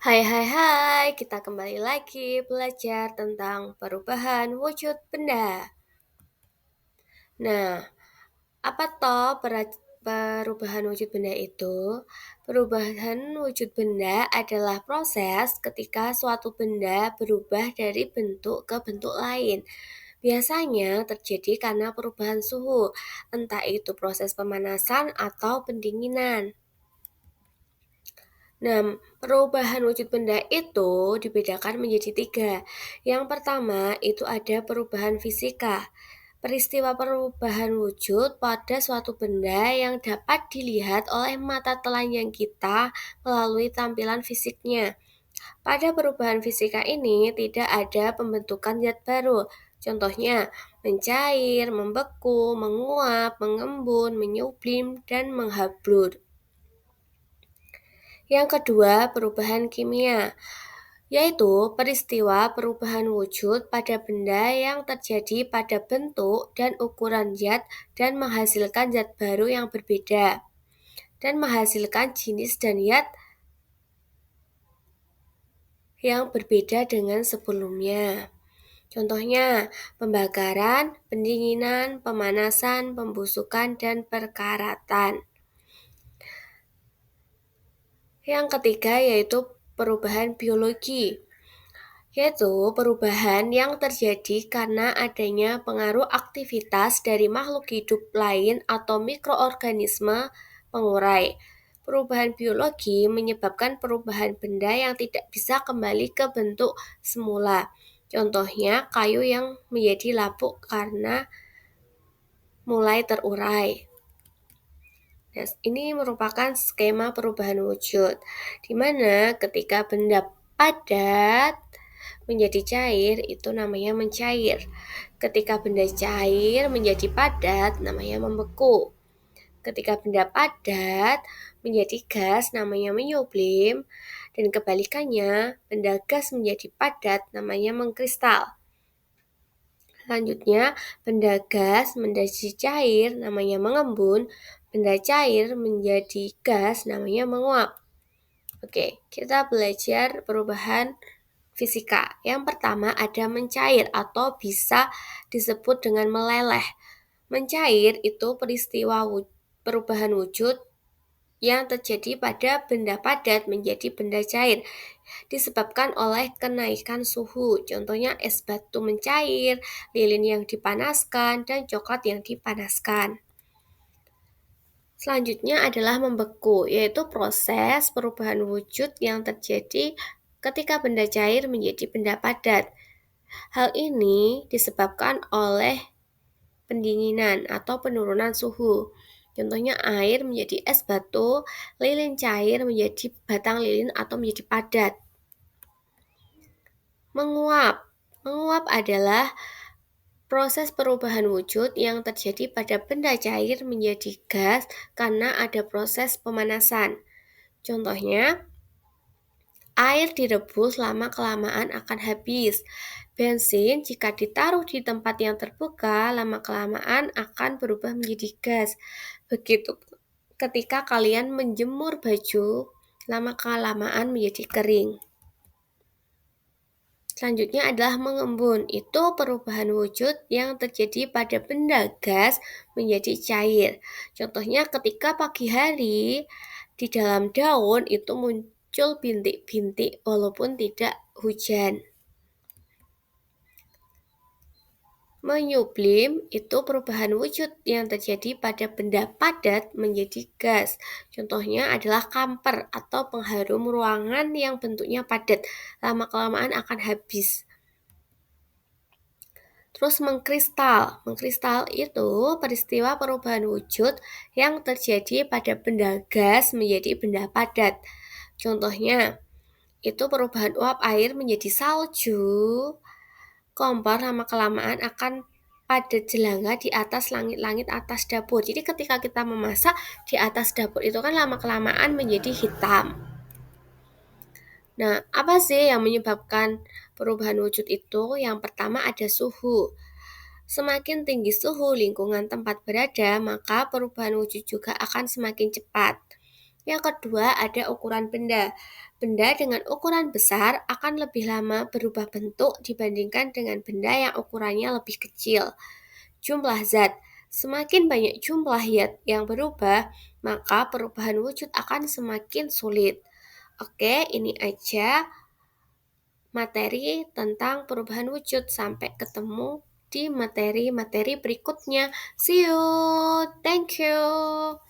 Hai hai hai, kita kembali lagi belajar tentang perubahan wujud benda. Nah, apa toh perubahan wujud benda itu? Perubahan wujud benda adalah proses ketika suatu benda berubah dari bentuk ke bentuk lain. Biasanya terjadi karena perubahan suhu, entah itu proses pemanasan atau pendinginan. Nah, perubahan wujud benda itu dibedakan menjadi tiga. Yang pertama itu ada perubahan fisika. Peristiwa perubahan wujud pada suatu benda yang dapat dilihat oleh mata telanjang kita melalui tampilan fisiknya. Pada perubahan fisika ini tidak ada pembentukan zat baru. Contohnya, mencair, membeku, menguap, mengembun, menyublim, dan menghablur. Yang kedua, perubahan kimia, yaitu peristiwa perubahan wujud pada benda yang terjadi pada bentuk dan ukuran zat dan menghasilkan zat baru yang berbeda, dan menghasilkan jenis dan zat yang berbeda dengan sebelumnya. Contohnya, pembakaran, pendinginan, pemanasan, pembusukan, dan perkaratan. Yang ketiga yaitu perubahan biologi, yaitu perubahan yang terjadi karena adanya pengaruh aktivitas dari makhluk hidup lain atau mikroorganisme pengurai. Perubahan biologi menyebabkan perubahan benda yang tidak bisa kembali ke bentuk semula. Contohnya, kayu yang menjadi lapuk karena mulai terurai. Nah, ini merupakan skema perubahan wujud, di mana ketika benda padat menjadi cair, itu namanya mencair. Ketika benda cair menjadi padat, namanya membeku. Ketika benda padat menjadi gas, namanya menyublim. Dan kebalikannya, benda gas menjadi padat, namanya mengkristal. Selanjutnya, benda gas menjadi cair, namanya mengembun. Benda cair menjadi gas, namanya menguap. Oke, kita belajar perubahan fisika. Yang pertama ada mencair atau bisa disebut dengan meleleh. Mencair itu peristiwa perubahan wujud yang terjadi pada benda padat menjadi benda cair disebabkan oleh kenaikan suhu. Contohnya es batu mencair, lilin yang dipanaskan, dan coklat yang dipanaskan. Selanjutnya adalah membeku, yaitu proses perubahan wujud yang terjadi ketika benda cair menjadi benda padat. Hal ini disebabkan oleh pendinginan atau penurunan suhu. Contohnya air menjadi es batu, lilin cair menjadi batang lilin atau menjadi padat. Menguap. Menguap adalah proses perubahan wujud yang terjadi pada benda cair menjadi gas karena ada proses pemanasan. Contohnya, air direbus lama-kelamaan akan habis. Bensin jika ditaruh di tempat yang terbuka, lama-kelamaan akan berubah menjadi gas. Begitu ketika kalian menjemur baju, lama-kelamaan menjadi kering. Selanjutnya adalah mengembun. Itu perubahan wujud yang terjadi pada benda gas menjadi cair. Contohnya ketika pagi hari di dalam daun itu muncul bintik-bintik walaupun tidak hujan. Menyublim itu perubahan wujud yang terjadi pada benda padat menjadi gas. Contohnya adalah kamper atau pengharum ruangan yang bentuknya padat. Lama-kelamaan akan habis. Terus mengkristal. Mengkristal itu peristiwa perubahan wujud yang terjadi pada benda gas menjadi benda padat. Contohnya, itu perubahan uap air menjadi salju. Kompor lama-kelamaan akan padat jelangga di atas langit-langit atas dapur. Jadi ketika kita memasak di atas dapur itu kan lama-kelamaan menjadi hitam. Nah, apa sih yang menyebabkan perubahan wujud itu? Yang pertama ada suhu. Semakin tinggi suhu lingkungan tempat berada, maka perubahan wujud juga akan semakin cepat. Yang kedua, ada ukuran benda. Benda dengan ukuran besar akan lebih lama berubah bentuk dibandingkan dengan benda yang ukurannya lebih kecil. Jumlah zat. Semakin banyak jumlah zat yang berubah, maka perubahan wujud akan semakin sulit. Oke, ini aja materi tentang perubahan wujud. Sampai ketemu di materi-materi berikutnya. See you. Thank you.